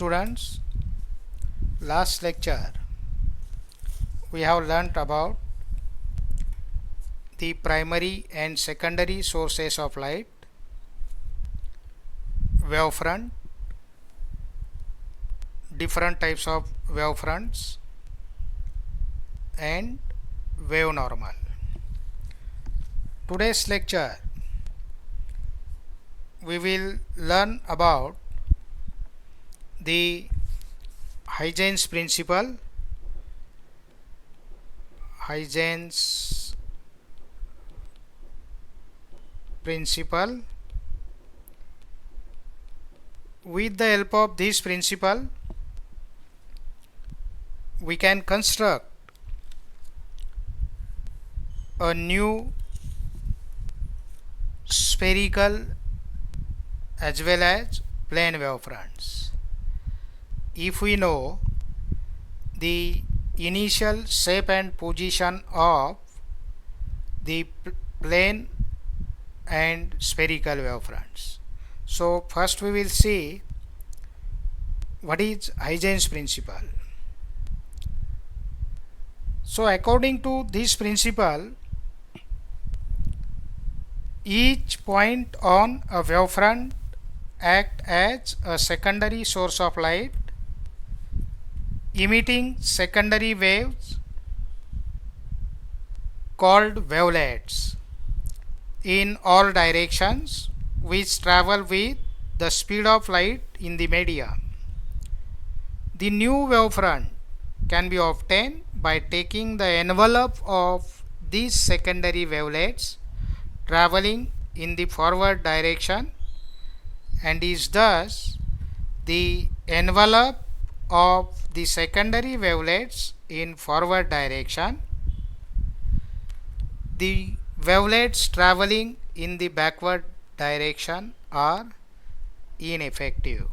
students, last lecture we have learnt about the primary and secondary sources of light, wavefront, different types of wavefronts and wave normal. Today's lecture we will learn about the Huygens principle, With the help of this principle we can construct a new spherical as well as plane wavefronts. If we know the initial shape and position of the plane and spherical wavefronts. So first we will see what is Huygens principle. So according to this principle, each point on a wavefront act as a secondary source of light emitting secondary waves called wavelets in all directions which travel with the speed of light in the medium. The new wavefront can be obtained by taking the envelope of these secondary wavelets traveling in the forward direction and is thus the envelope of the secondary wavelets in forward direction. The wavelets traveling in the backward direction are ineffective.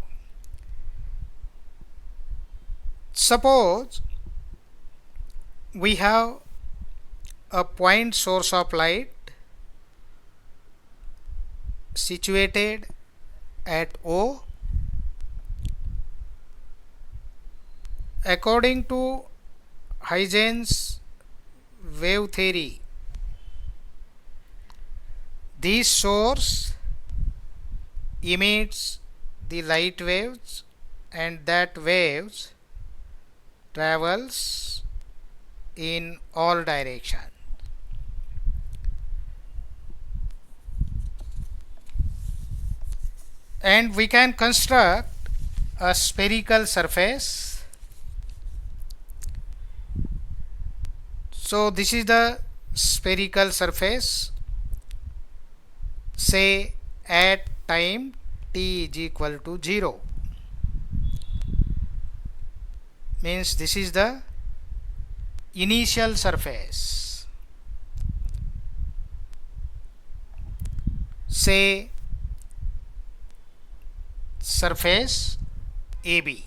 Suppose we have a point source of light situated at O. According to Huygens wave theory, this source emits the light waves and that waves travels in all directions. And we can construct a spherical surface. So this is the spherical surface, say at time t is equal to 0, means this is the initial surface, say surface AB.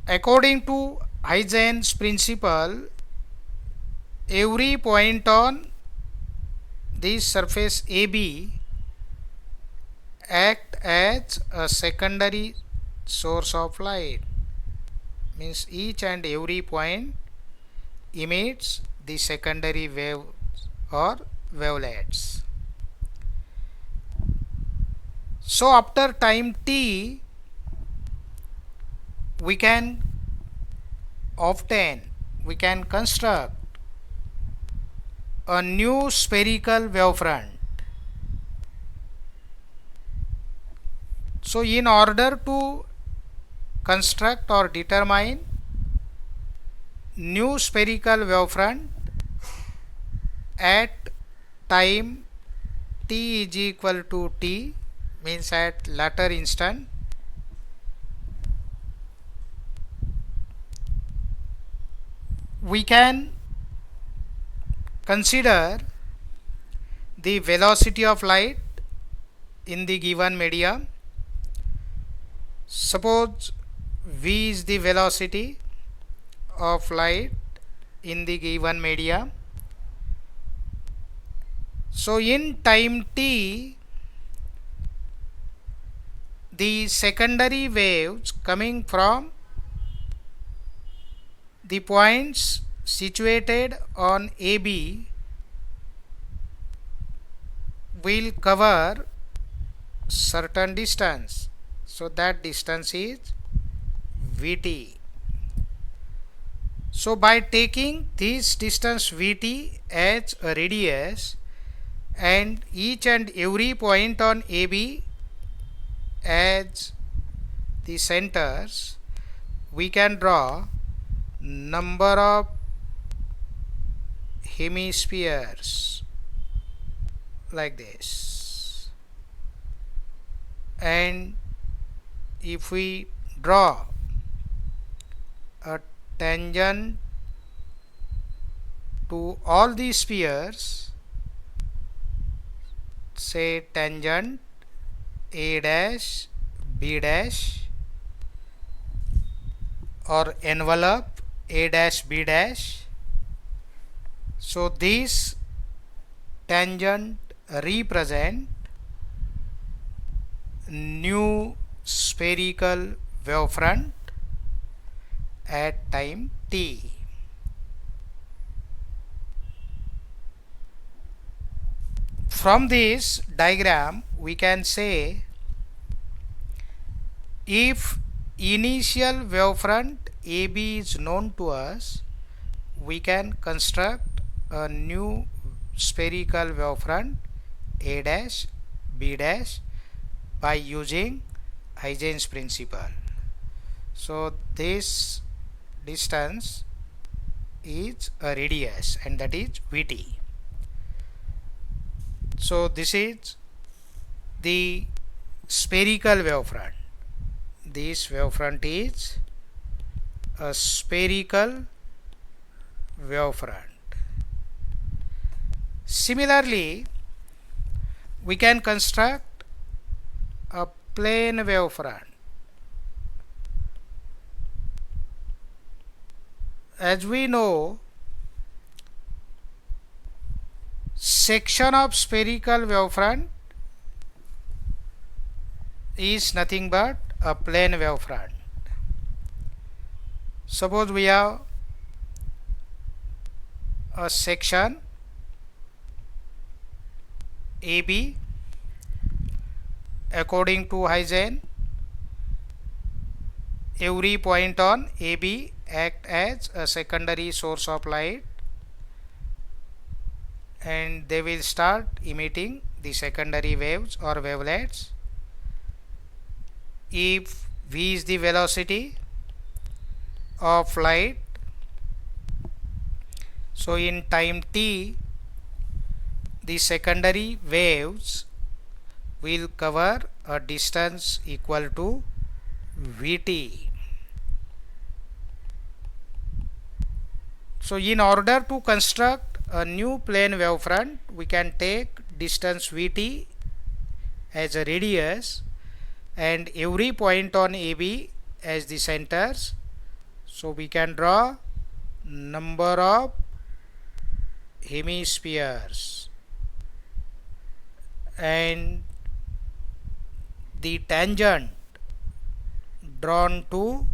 According to Huygens principle, every point on this surface AB act as a secondary source of light, means each and every point emits the secondary wave or wavelets. So after time t we can construct a new spherical wavefront. So in order to construct or determine new spherical wavefront at time t is equal to t, means at latter instant, we can consider the velocity of light in the given medium. Suppose v is the velocity of light in the given medium. So in time t the secondary waves coming from the points situated on AB will cover certain distance. So that distance is Vt. So by taking this distance Vt as a radius and each and every point on AB as the centers, we can draw number of hemispheres like this. And if we draw a tangent to all these spheres, say tangent A dash, B dash, or envelope A dash, B dash. So this tangent represent new spherical wavefront at time t. From this diagram we can say if initial wavefront AB is known to us, we can construct a new spherical wavefront A dash, B dash by using Huygens principle. So this distance is a radius and that is Vt. So this is the spherical wavefront. This wavefront is a spherical wavefront. Similarly, we can construct a plane wavefront. As we know, section of spherical wavefront is nothing but a plane wavefront. Suppose we have a section AB. According to Huygens, every point on AB act as a secondary source of light and they will start emitting the secondary waves or wavelets. If v is the velocity of light, so in time t the secondary waves will cover a distance equal to Vt. So in order to construct a new plane wavefront, we can take distance Vt as a radius and every point on AB as the centers. So we can draw number of hemispheres and the tangent drawn to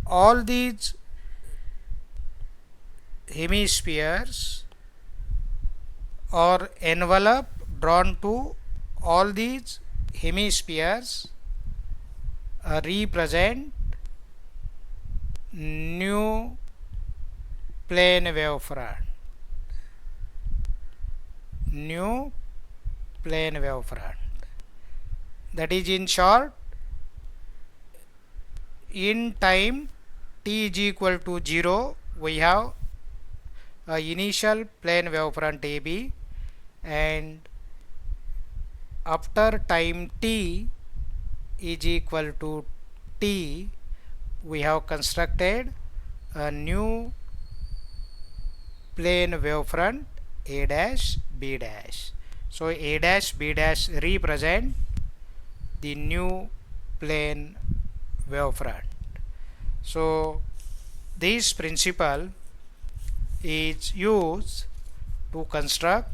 all these hemispheres or envelope drawn to all these hemispheres represent new plane wavefront. New plane wavefront. That is, in short, in time t is equal to 0, we have a initial plane wavefront AB, and after time t is equal to t, we have constructed a new plane wavefront A dash, B dash. So A dash, B dash represent the new plane wavefront. So this principle is used to construct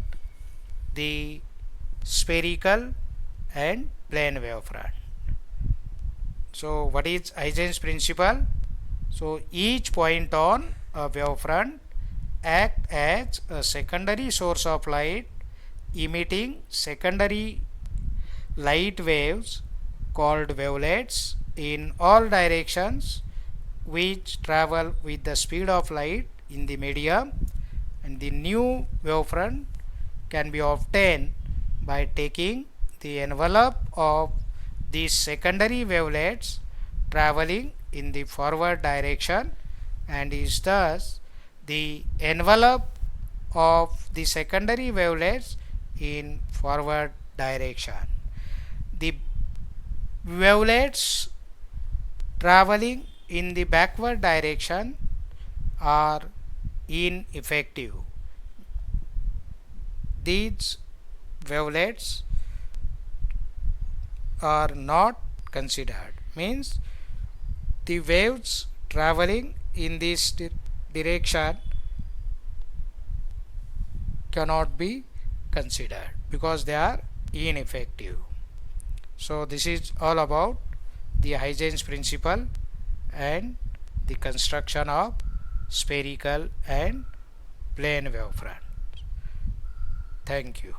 the spherical and plane wavefront. So what is Huygens principle? So each point on a wavefront act as a secondary source of light emitting secondary light waves called wavelets in all directions, which travel with the speed of light in the medium, and the new wavefront can be obtained by taking the envelope of these secondary wavelets traveling in the forward direction, and is thus the envelope of the secondary wavelets in forward direction. The wavelets traveling in the backward direction are ineffective. These wavelets are not considered, means the waves traveling in this direction cannot be considered because they are ineffective. So this is all about the Huygens principle and the construction of spherical and plane wavefront. Thank you.